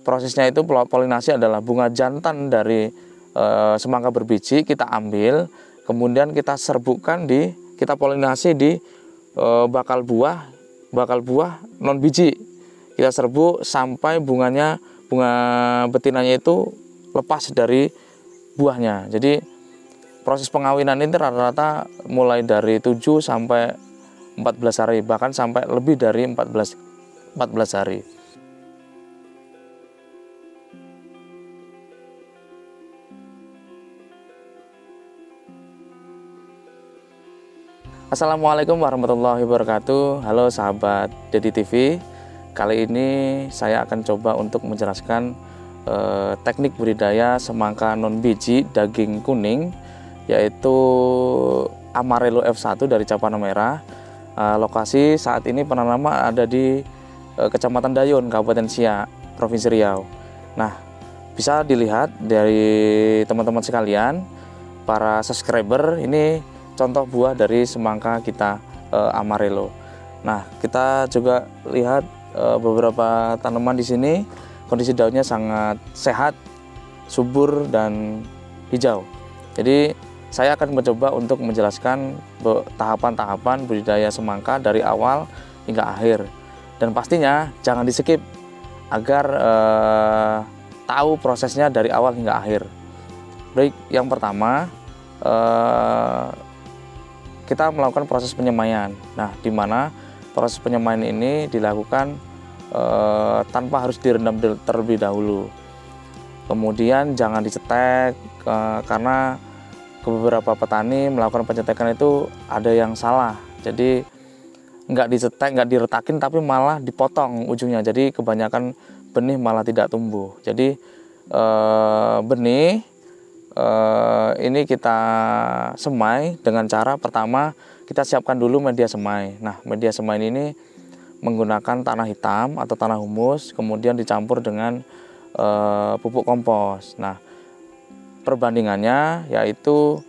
prosesnya itu polinasi adalah bunga jantan dari semangka berbiji kita ambil, kemudian kita serbukkan kita polinasi di bakal buah non biji. Kita serbuk sampai bunga betinanya itu lepas dari buahnya. Jadi proses pengawinan ini rata-rata mulai dari 7 sampai 14 hari, bahkan sampai lebih dari 14 hari. Assalamualaikum warahmatullahi wabarakatuh. Halo sahabat Dedi TV. Kali ini saya akan coba untuk menjelaskan teknik budidaya semangka non biji daging kuning, yaitu Amarelo F1 dari Capana Merah. Lokasi saat ini penanaman ada di Kecamatan Dayon, Kabupaten Siak, Provinsi Riau. Nah, bisa dilihat dari teman-teman sekalian, para subscriber, ini contoh buah dari semangka kita Amarelo. Nah, kita juga lihat beberapa tanaman di sini, kondisi daunnya sangat sehat, subur dan hijau. Jadi saya akan mencoba untuk menjelaskan tahapan-tahapan budidaya semangka dari awal hingga akhir. Dan pastinya jangan di-skip agar tahu prosesnya dari awal hingga akhir. Baik, yang pertama kita melakukan proses penyemaian. Nah, di mana proses penyemaian ini dilakukan tanpa harus direndam terlebih dahulu. Kemudian jangan dicetek karena beberapa petani melakukan pencetekan itu ada yang salah. Jadi nggak dicetek, nggak diretakin, tapi malah dipotong ujungnya. Jadi kebanyakan benih malah tidak tumbuh. Jadi benih ini kita semai dengan cara pertama kita siapkan dulu media semai. Nah, media semai ini menggunakan tanah hitam atau tanah humus, kemudian dicampur dengan pupuk kompos. Nah, perbandingannya yaitu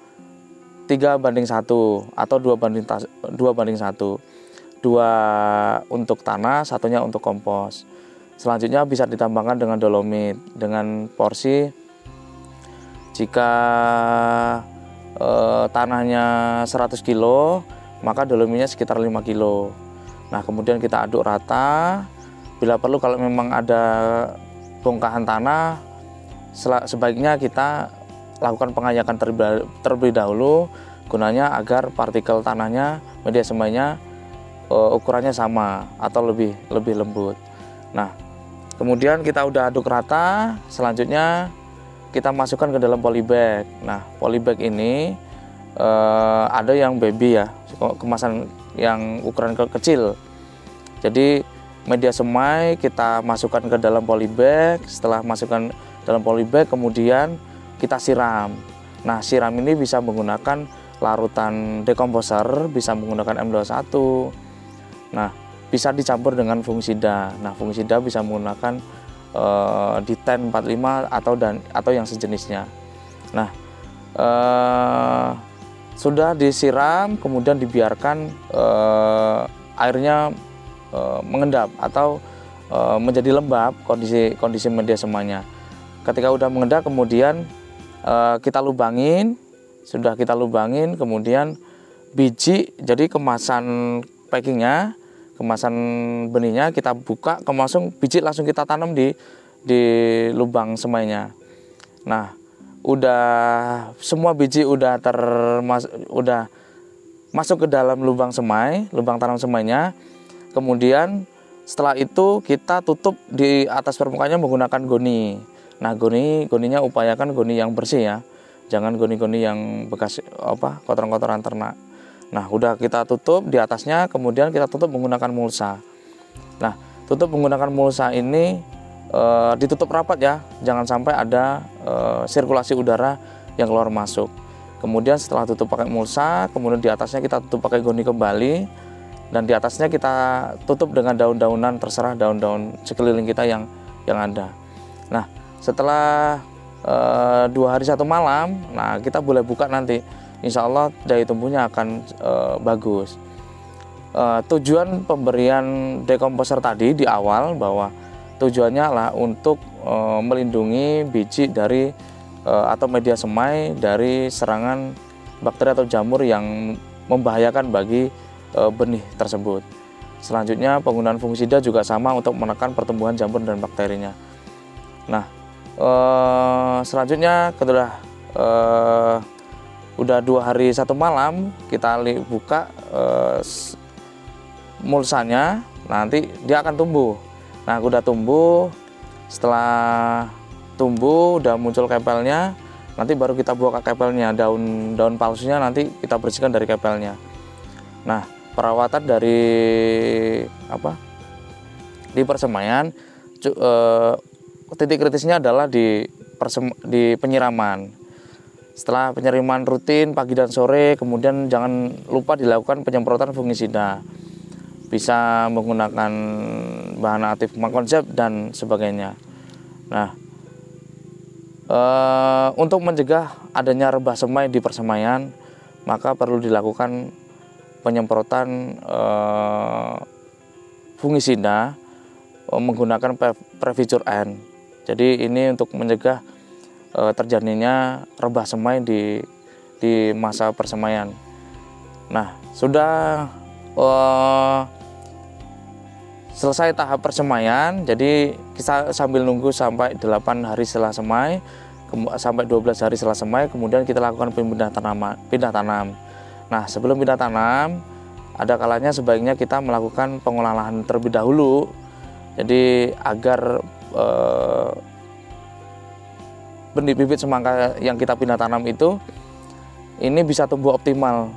3:1 atau 2:1. 2 untuk tanah, satunya untuk kompos. Selanjutnya bisa ditambahkan dengan dolomit dengan porsi, jika tanahnya 100 kilo, maka dolomitnya sekitar 5 kilo. Nah, kemudian kita aduk rata. Bila perlu, kalau memang ada bongkahan tanah, sebaiknya kita lakukan pengayakan terlebih dahulu, gunanya agar partikel tanahnya, media semainya ukurannya sama atau lebih lembut. Nah, kemudian kita udah aduk rata, selanjutnya kita masukkan ke dalam polybag. Nah, polybag ini ada yang baby ya, kemasan yang ukuran kecil. Jadi media semai kita masukkan ke dalam polybag. Setelah masukkan dalam polybag, kemudian kita siram. Nah, siram ini bisa menggunakan larutan dekomposer, bisa menggunakan M21. Nah, bisa dicampur dengan fungisida. Nah, fungisida bisa menggunakan di 1045 atau yang sejenisnya. Nah, sudah disiram, kemudian dibiarkan airnya mengendap atau menjadi lembab kondisi media semainya. Ketika udah mengendap, kemudian kita lubangin. Sudah kita lubangin, kemudian biji, jadi kemasan packingnya, kemasan benihnya kita buka, biji langsung kita tanam di lubang semainya. Nah, semua biji udah masuk ke dalam lubang tanam semainya. Kemudian setelah itu kita tutup di atas permukaannya menggunakan goni. Nah, goninya upayakan goni yang bersih ya. Jangan goni-goni yang bekas kotoran-kotoran ternak. Nah, udah kita tutup di atasnya, kemudian kita tutup menggunakan mulsa. Nah, tutup menggunakan mulsa ini ditutup rapat ya, jangan sampai ada sirkulasi udara yang keluar masuk. Kemudian setelah tutup pakai mulsa, kemudian di atasnya kita tutup pakai goni kembali, dan di atasnya kita tutup dengan daun-daunan, terserah daun-daun sekeliling kita yang ada. Nah, setelah 2 hari 1 malam, nah kita boleh buka nanti. Insya Allah daya tumbuhnya akan bagus. Tujuan pemberian dekomposer tadi di awal, bahwa tujuannya lah untuk melindungi biji dari atau media semai dari serangan bakteri atau jamur yang membahayakan bagi benih tersebut. Selanjutnya penggunaan fungisida juga sama untuk menekan pertumbuhan jamur dan bakterinya. Nah, selanjutnya setelah udah 2 hari 1 malam kita buka mulsanya, nanti dia akan tumbuh. Nah, udah tumbuh, setelah tumbuh udah muncul kepelnya, nanti baru kita buka kepelnya, daun palsunya nanti kita bersihkan dari kepelnya. Nah, perawatan dari di persemaian, titik kritisnya adalah di penyiraman. Setelah penyiraman rutin pagi dan sore, kemudian jangan lupa dilakukan penyemprotan fungisida. Bisa menggunakan bahan aktif Makonzeb dan sebagainya. Nah, untuk mencegah adanya rebah semai di persemaian, maka perlu dilakukan penyemprotan fungisida menggunakan Previsur N. Jadi ini untuk mencegah terjadinya rebah semai di masa persemaian. Nah, sudah selesai tahap persemaian, jadi kita sambil nunggu sampai 8 hari setelah semai, sampai 12 hari setelah semai, kemudian kita lakukan pindah tanam. Nah, sebelum pindah tanam, ada kalanya sebaiknya kita melakukan pengolahan lahan terlebih dahulu, jadi agar benih bibit semangka yang kita pindah tanam itu ini bisa tumbuh optimal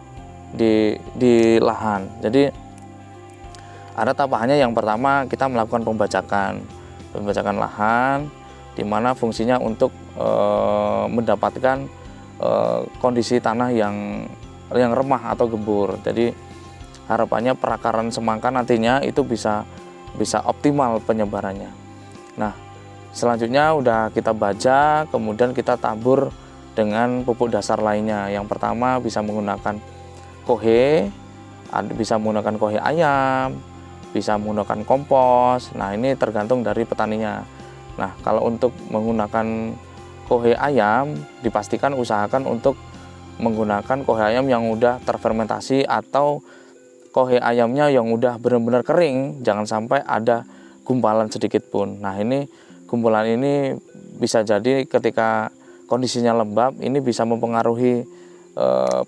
di lahan. Jadi ada tahapannya. Yang pertama kita melakukan pembacakan lahan, di mana fungsinya untuk mendapatkan kondisi tanah yang remah atau gembur. Jadi harapannya perakaran semangka nantinya itu bisa optimal penyebarannya. Nah, selanjutnya udah kita baja, kemudian kita tabur dengan pupuk dasar lainnya. Yang pertama bisa menggunakan kohe, bisa menggunakan kohe ayam, bisa menggunakan kompos. Nah, ini tergantung dari petaninya. Nah, kalau untuk menggunakan kohe ayam, dipastikan usahakan untuk menggunakan kohe ayam yang udah terfermentasi atau kohe ayamnya yang udah benar-benar kering, jangan sampai ada gumpalan sedikit pun. Nah, ini gumpulan ini bisa jadi ketika kondisinya lembab, ini bisa mempengaruhi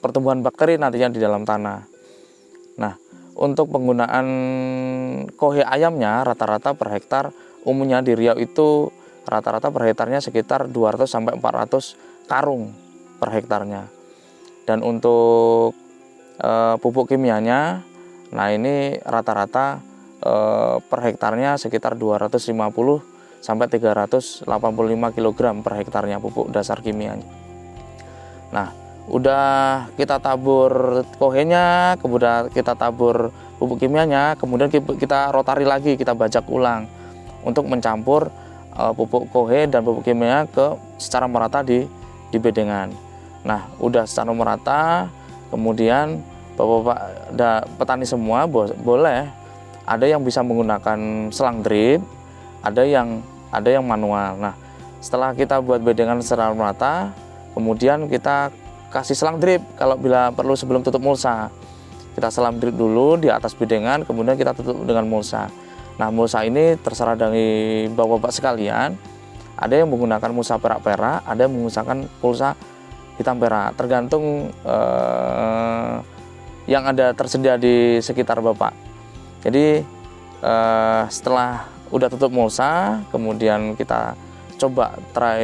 pertumbuhan bakteri nantinya di dalam tanah. Nah, untuk penggunaan kohe ayamnya rata-rata per hektar, umumnya di Riau itu rata-rata per hektarnya sekitar 200 sampai 400 karung per hektarnya. Dan untuk pupuk kimianya, nah ini rata-rata per hektarnya sekitar 250 sampai 385 kg per hektarnya pupuk dasar kimianya. Nah, udah kita tabur kohenya, kemudian kita tabur pupuk kimianya, kemudian kita rotari lagi, kita bajak ulang untuk mencampur pupuk kohe dan pupuk kimia secara merata di bedengan. Nah, udah secara merata, kemudian bapak-bapak petani semua boleh, ada yang bisa menggunakan selang drip, ada yang manual. Nah, setelah kita buat bedengan secara merata, kemudian kita kasih selang drip kalau bila perlu sebelum tutup mulsa. Kita selang drip dulu di atas bedengan, kemudian kita tutup dengan mulsa. Nah, mulsa ini terserah dari bapak-bapak sekalian. Ada yang menggunakan mulsa perak-perak, ada yang menggunakan pulsa hitam perak, tergantung yang ada tersedia di sekitar bapak. Jadi setelah udah tutup mulsa, kemudian kita coba try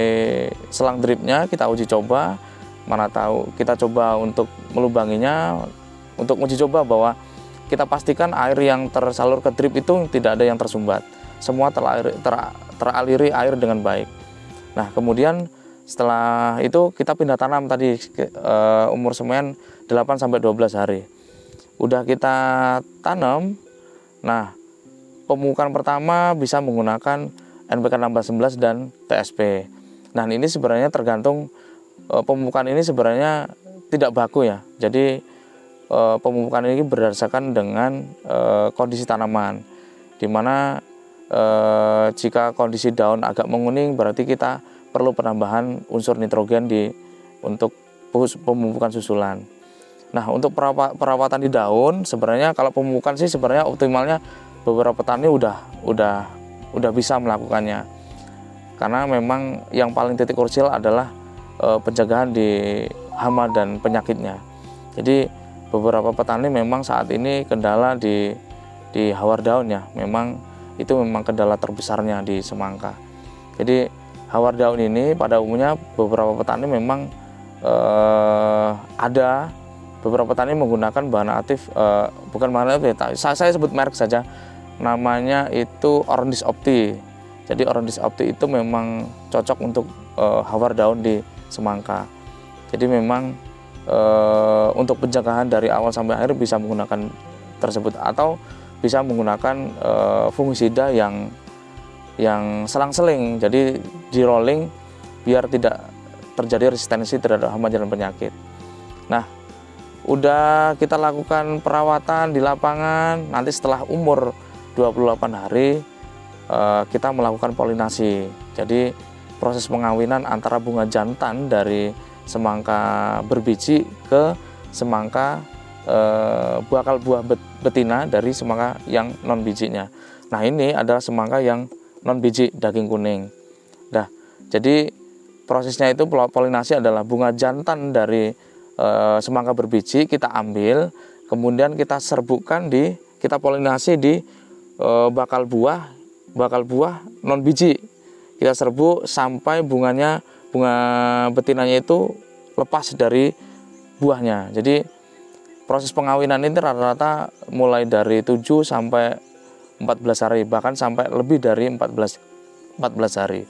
selang dripnya, kita uji coba. Mana tahu kita coba untuk melubanginya, untuk uji coba bahwa kita pastikan air yang tersalur ke drip itu tidak ada yang tersumbat, semua teraliri air dengan baik. Nah, kemudian setelah itu kita pindah tanam tadi, umur semen 8 sampai 12 hari. Udah kita tanam. Nah, pemupukan pertama bisa menggunakan NPK 1611 dan TSP. Nah, ini sebenarnya tergantung pemupukan ini sebenarnya tidak baku ya. Jadi pemupukan ini berdasarkan dengan kondisi tanaman, dimana jika kondisi daun agak menguning berarti kita perlu penambahan unsur nitrogen untuk pemupukan susulan. Nah, untuk perawatan di daun sebenarnya kalau pemupukan sih sebenarnya optimalnya beberapa petani udah bisa melakukannya. Karena memang yang paling titik krusial adalah pencegahan di hama dan penyakitnya. Jadi beberapa petani memang saat ini kendala di hawar daun ya, memang itu memang kendala terbesarnya di semangka. Jadi hawar daun ini pada umumnya beberapa petani memang ada beberapa petani menggunakan bahan aktif, bukan bahan aktif ya, saya sebut merek saja, namanya itu Orondis Opti. Jadi Orondis Opti itu memang cocok untuk hawar daun di semangka. Jadi memang untuk pencegahan dari awal sampai akhir bisa menggunakan tersebut, atau bisa menggunakan fungisida yang selang-seling, jadi di rolling biar tidak terjadi resistensi terhadap hama dan penyakit. Nah, udah kita lakukan perawatan di lapangan, nanti setelah umur 28 hari kita melakukan polinasi. Jadi proses pengawinan antara bunga jantan dari semangka berbiji ke semangka bakal buah betina dari semangka yang non bijinya. Nah, ini adalah semangka yang non biji daging kuning. Nah, jadi prosesnya itu polinasi adalah bunga jantan dari semangka berbiji kita ambil, kemudian kita serbukkan kita polinasi di bakal buah non biji. Kita serbuk sampai bunga betinanya itu lepas dari buahnya. Jadi proses pengawinan ini rata-rata mulai dari 7 sampai 14 hari, bahkan sampai lebih dari 14 hari.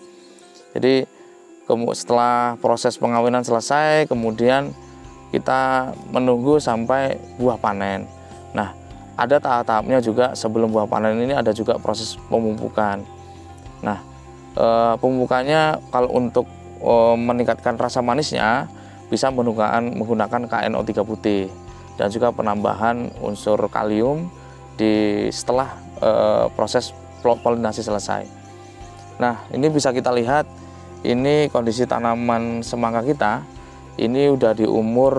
Jadi setelah proses pengawinan selesai, kemudian kita menunggu sampai buah panen. Nah, ada tahap-tahapnya juga sebelum buah panen ini, ada juga proses pemupukan. Nah, pemupukannya kalau untuk meningkatkan rasa manisnya bisa menggunakan KNO3 putih dan juga penambahan unsur kalium setelah proses polinasi selesai. Nah, ini bisa kita lihat, ini kondisi tanaman semangka kita ini udah di umur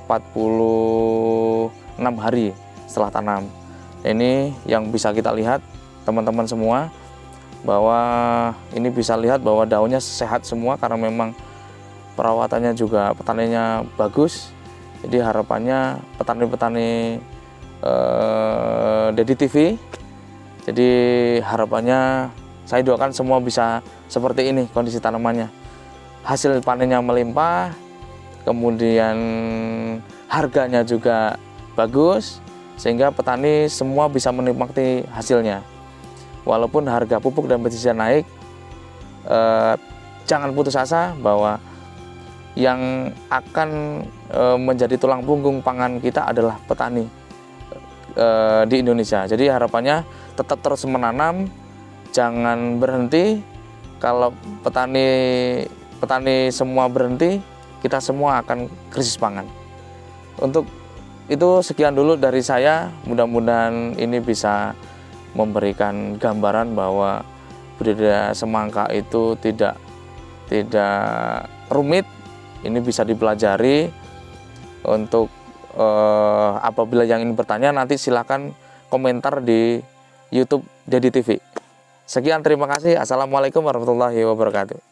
46 hari setelah tanam. Ini yang bisa kita lihat teman-teman semua, bahwa ini bisa lihat bahwa daunnya sehat semua karena memang perawatannya juga petaninya bagus. Jadi harapannya petani-petani Dedi TV, jadi harapannya saya doakan semua bisa seperti ini kondisi tanamannya. Hasil panennya melimpah, kemudian harganya juga bagus, sehingga petani semua bisa menikmati hasilnya. Walaupun harga pupuk dan pestisida naik, jangan putus asa bahwa yang akan menjadi tulang punggung pangan kita adalah petani di Indonesia. Jadi harapannya tetap terus menanam, jangan berhenti. Kalau petani semua berhenti, kita semua akan krisis pangan. Untuk itu sekian dulu dari saya, mudah-mudahan ini bisa memberikan gambaran bahwa budidaya semangka itu tidak rumit. Ini bisa dipelajari. Untuk apabila yang ingin bertanya, nanti silakan komentar di YouTube Dedi TV. Sekian, terima kasih. Assalamualaikum warahmatullahi wabarakatuh.